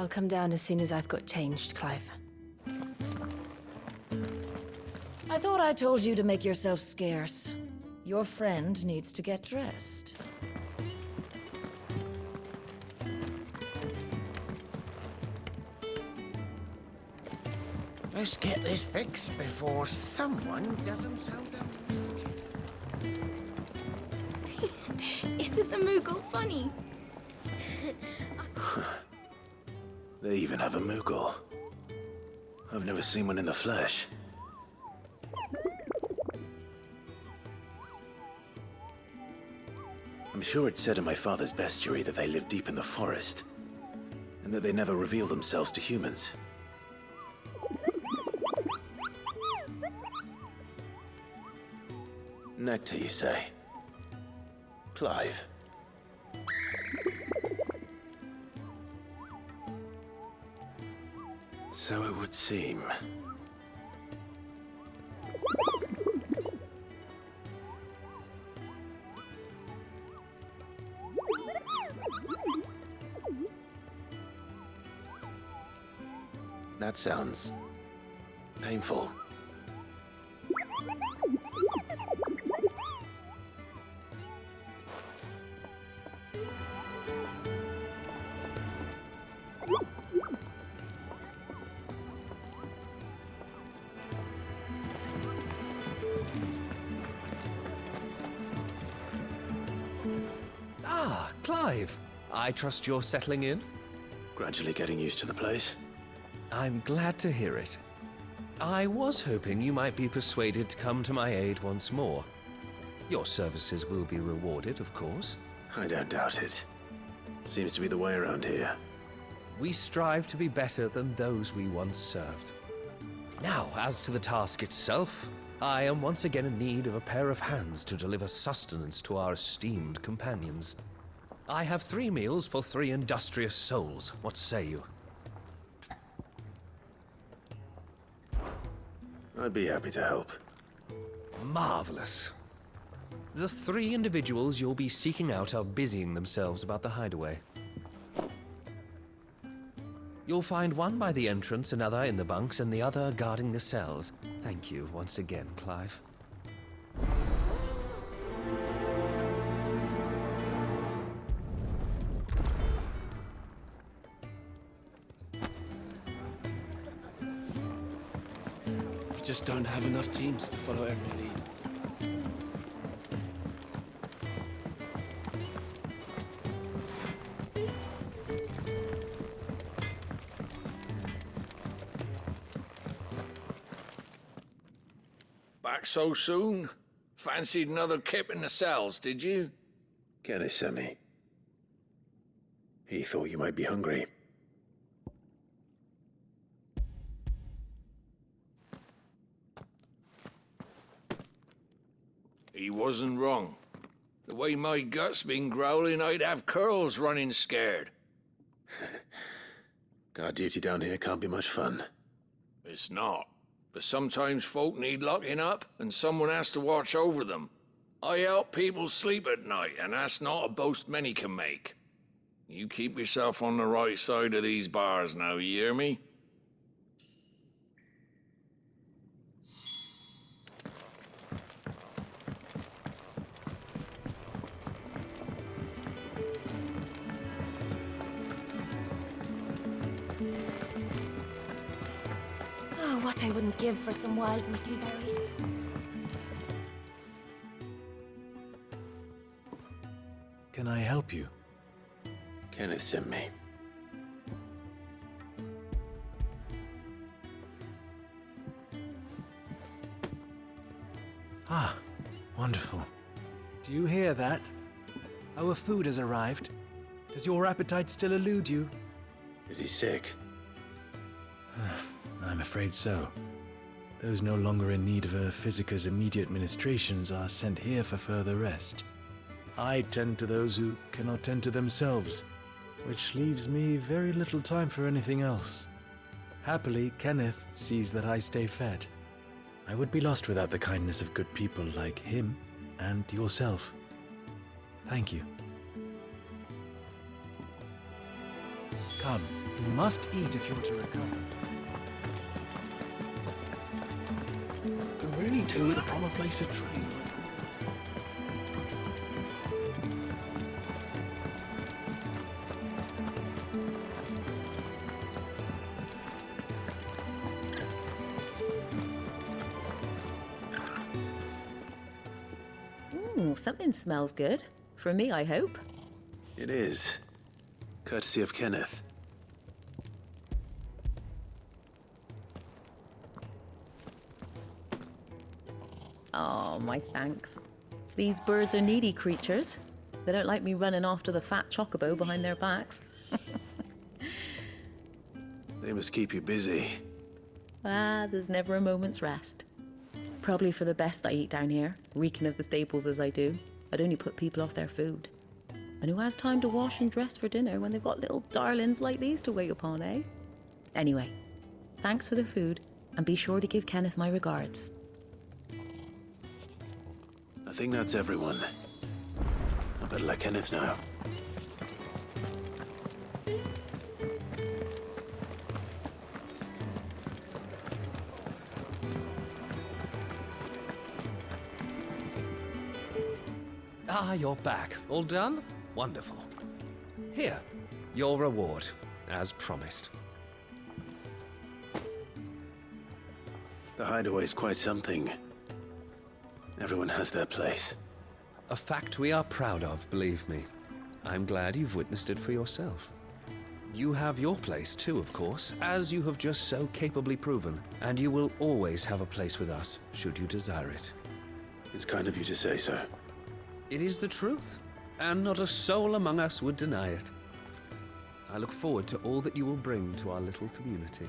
I'll come down as soon as I've got changed, Clive. I thought I told you to make yourself scarce. Your friend needs to get dressed. Let's get this fixed before someone does themselves a mischief. Isn't the Moogle funny? They even have a Moogle. I've never seen one in the flesh. I'm sure it said in my father's bestiary that they live deep in the forest, and that they never reveal themselves to humans. Nectar, you say? Clive. So it would seem. That sounds painful. Ah, Clive. I trust you're settling in? Gradually getting used to the place. I'm glad to hear it. I was hoping you might be persuaded to come to my aid once more. Your services will be rewarded, of course. I don't doubt it. Seems to be the way around here. We strive to be better than those we once served. Now, as to the task itself, I am once again in need of a pair of hands to deliver sustenance to our esteemed companions. I have 3 meals for 3 industrious souls. What say you? I'd be happy to help. Marvelous. The 3 individuals you'll be seeking out are busying themselves about the hideaway. You'll find one by the entrance, another in the bunks, and the other guarding the cells. Thank you once again, Clive. We just don't have enough teams to follow every lead. Back so soon? Fancied another kip in the cells, did you? Kenneth sent me. He thought you might be hungry. He wasn't wrong. The way my gut's been growling, I'd have curls running scared. Guard duty down here can't be much fun. It's not. But sometimes folk need locking up, and someone has to watch over them. I help people sleep at night, and that's not a boast many can make. You keep yourself on the right side of these bars now, you hear me? Oh, what I wouldn't give for some wild mickleberries. Can I help you? Kenneth sent me. Ah, wonderful. Do you hear that? Our food has arrived. Does your appetite still elude you? Is he sick? I'm afraid so. Those no longer in need of a Physica's immediate ministrations are sent here for further rest. I tend to those who cannot tend to themselves, which leaves me very little time for anything else. Happily, Kenneth sees that I stay fed. I would be lost without the kindness of good people like him and yourself. Thank you. Come, You must eat if you're to recover. Can really do with a proper place to train. Ooh, something smells good. For me, I hope. It is. Courtesy of Kenneth. Oh, my thanks. These birds are needy creatures. They don't like me running after the fat chocobo behind their backs. They must keep you busy. Ah, there's never a moment's rest. Probably for the best I eat down here, reeking of the stables as I do. I'd only put people off their food. And who has time to wash and dress for dinner when they've got little darlings like these to wait upon, eh? Anyway, thanks for the food, and be sure to give Kenneth my regards. I think that's everyone. I better let Kenneth know. Ah, you're back. All done? Wonderful. Here, your reward, as promised. The hideaway's quite something. Everyone has their place. A fact we are proud of, believe me. I'm glad you've witnessed it for yourself. You have your place too, of course, as you have just so capably proven, and you will always have a place with us, should you desire it. It's kind of you to say so. It is the truth, and not a soul among us would deny it. I look forward to all that you will bring to our little community.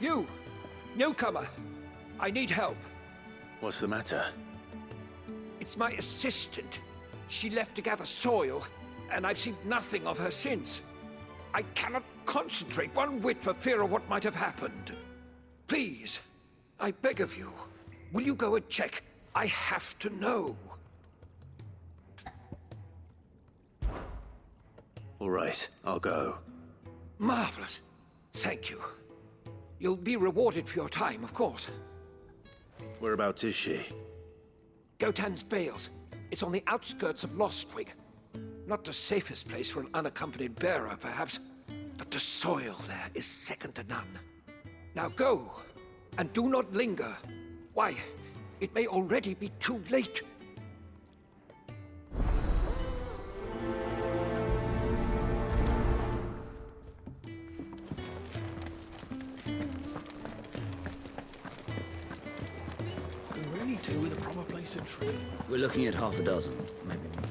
You! Newcomer! I need help. What's the matter? It's my assistant. She left to gather soil, and I've seen nothing of her since. I cannot concentrate one whit for fear of what might have happened. Please, I beg of you, will you go and check? I have to know. All right, I'll go. Marvelous. Thank you. You'll be rewarded for your time, of course. Whereabouts is she? Gotan's Bales. It's on the outskirts of Lostwig. Not the safest place for an unaccompanied bearer, perhaps, but the soil there is second to none. Now go, and do not linger. Why, it may already be too late. Can really do with a proper place to train. We're looking at half a dozen, maybe more.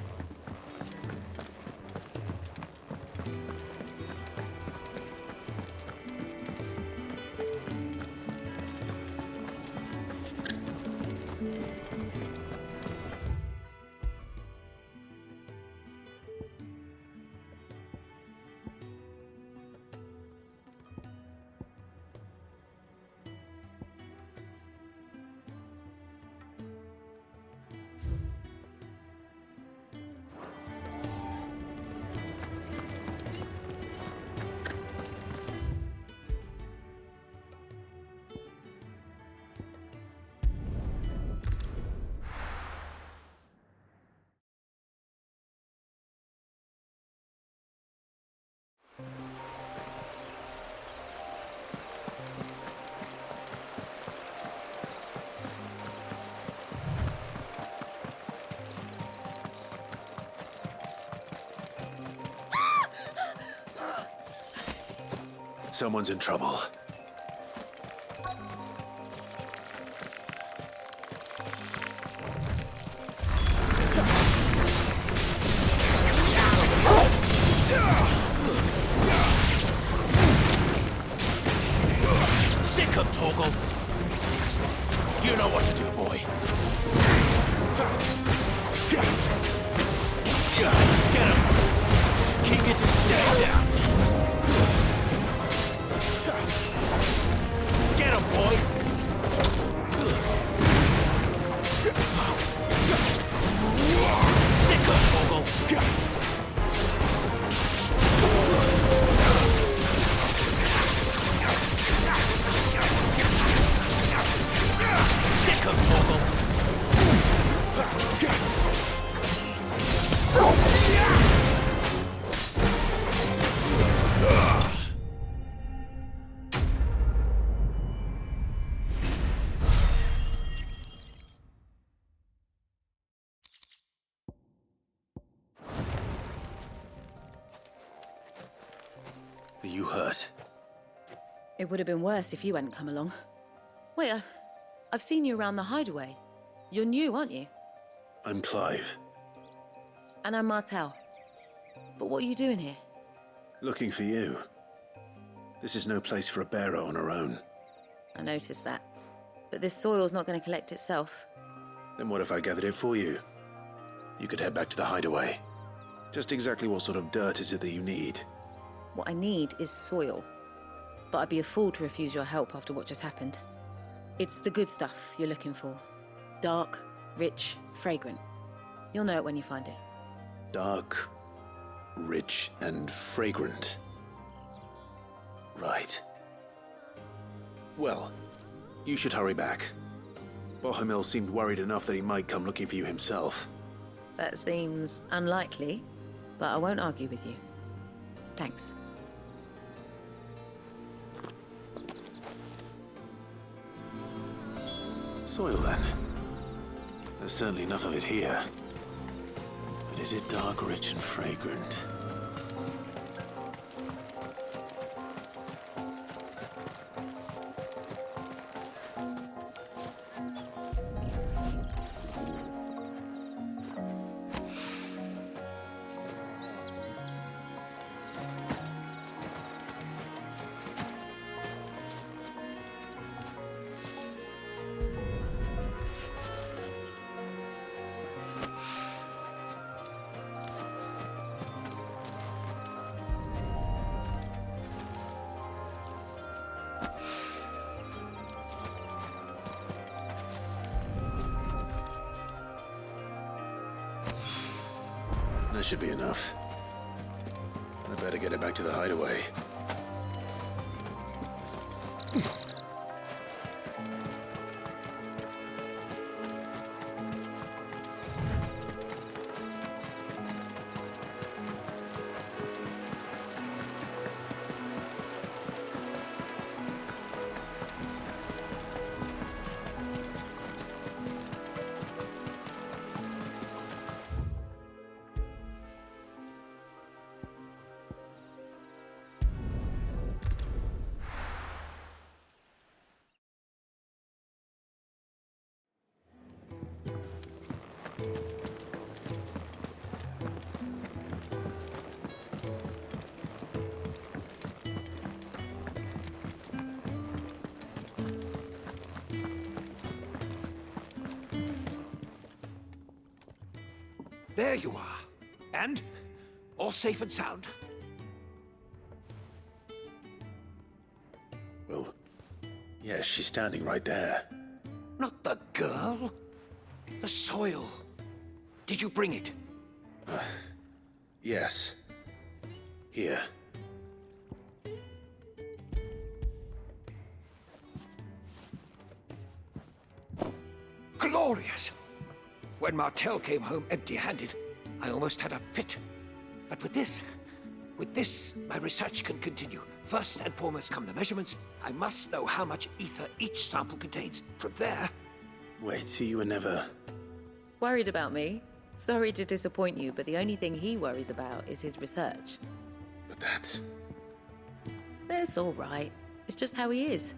Someone's in trouble. You know what to do, boy. Get him! Keep it to stay down! Get him, boy! Sick of Vogel! Sick of Torgal! Are you hurt? It would have been worse if you hadn't come along. Wait, I've seen you around the hideaway. You're new, aren't you? I'm Clive. And I'm Martel. But what are you doing here? Looking for you. This is no place for a bearer on her own. I noticed that. But this soil's not going to collect itself. Then what if I gathered it for you? You could head back to the hideaway. Just exactly what sort of dirt is it that you need? What I need is soil. But I'd be a fool to refuse your help after what just happened. It's the good stuff you're looking for. Dark, rich, fragrant. You'll know it when you find it. Dark, rich, and fragrant. Right. Well, you should hurry back. Bohemil seemed worried enough that he might come looking for you himself. That seems unlikely, but I won't argue with you. Thanks. Soil, then. There's certainly enough of it here. But is it dark, rich, and fragrant? That should be enough. I better get it back to the hideaway. There you are. And? All safe and sound? Well, yes, she's standing right there. Not the girl. The soil. Did you bring it? Yes. Here. Glorious! When Martel came home empty-handed, I almost had a fit. But with this, my research can continue. First and foremost come the measurements. I must know how much ether each sample contains. From there... Wait, so you were never... Worried about me? Sorry to disappoint you, but the only thing he worries about is his research. But that's... That's all right. It's just how he is.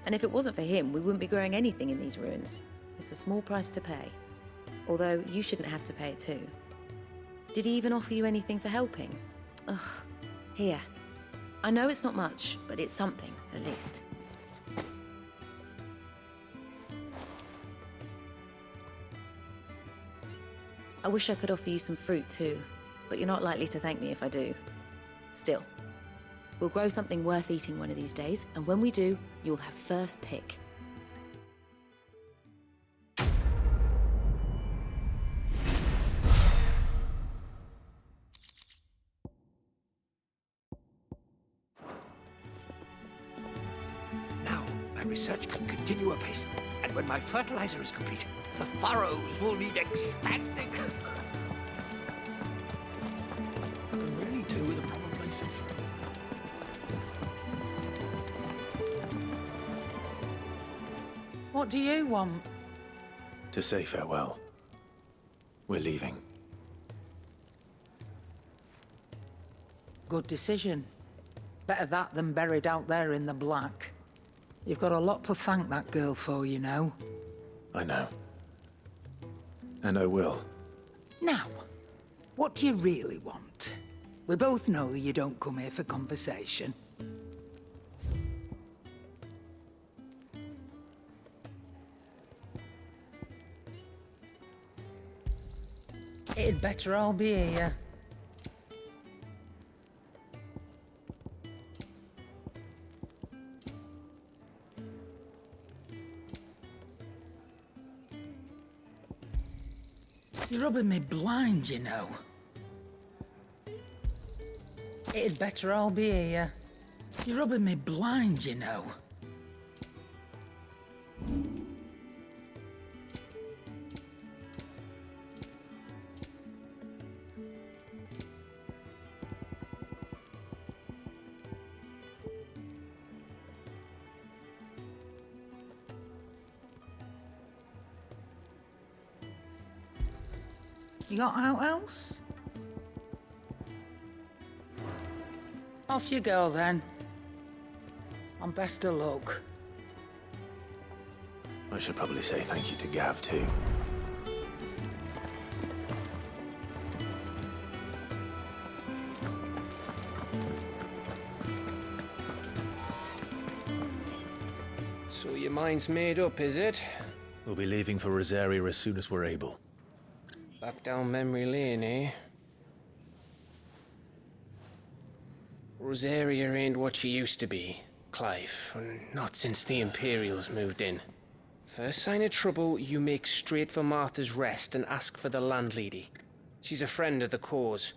And if it wasn't for him, we wouldn't be growing anything in these ruins. It's a small price to pay. Although, you shouldn't have to pay it too. Did he even offer you anything for helping? Ugh. Here. I know it's not much, but it's something, at least. I wish I could offer you some fruit too, but you're not likely to thank me if I do. Still, we'll grow something worth eating one of these days, and when we do, you'll have first pick. Now, my research can continue apace, and when my fertilizer is complete, the furrows will need expanding. I can really do with a proper place of What do you want? to say farewell. We're leaving. Good decision. Better that than buried out there in the black. You've got a lot to thank that girl for, you know. I know. And I will. Now, what do you really want? We both know you don't come here for conversation. It'd better all be here. You're rubbing me blind, you know. It'd better all be here. You're rubbing me blind, you know. You got out else? Off you go then. And best of luck. I should probably say thank you to Gav, too. So your mind's made up, is it? We'll be leaving for Rosaria as soon as we're able. Back down memory lane, eh? Rosaria ain't what she used to be, Clive. Not since the Imperials moved in. First sign of trouble, you make straight for Martha's Rest and ask for the landlady. She's a friend of the cause.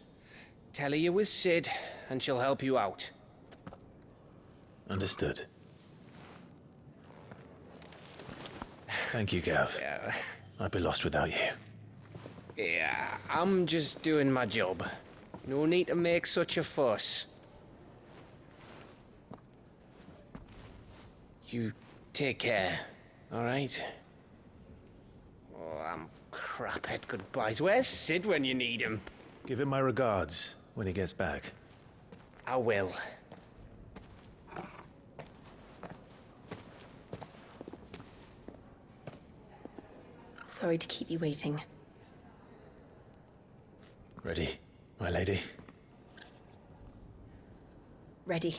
Tell her you was Sid, and she'll help you out. Understood. Thank you, Gav. Yeah. I'd be lost without you. Yeah, I'm just doing my job. No need to make such a fuss. You take care, all right? Oh, I'm crap at goodbyes. Where's Sid when you need him? Give him my regards when he gets back. I will. Sorry to keep you waiting. Ready, my lady? Ready.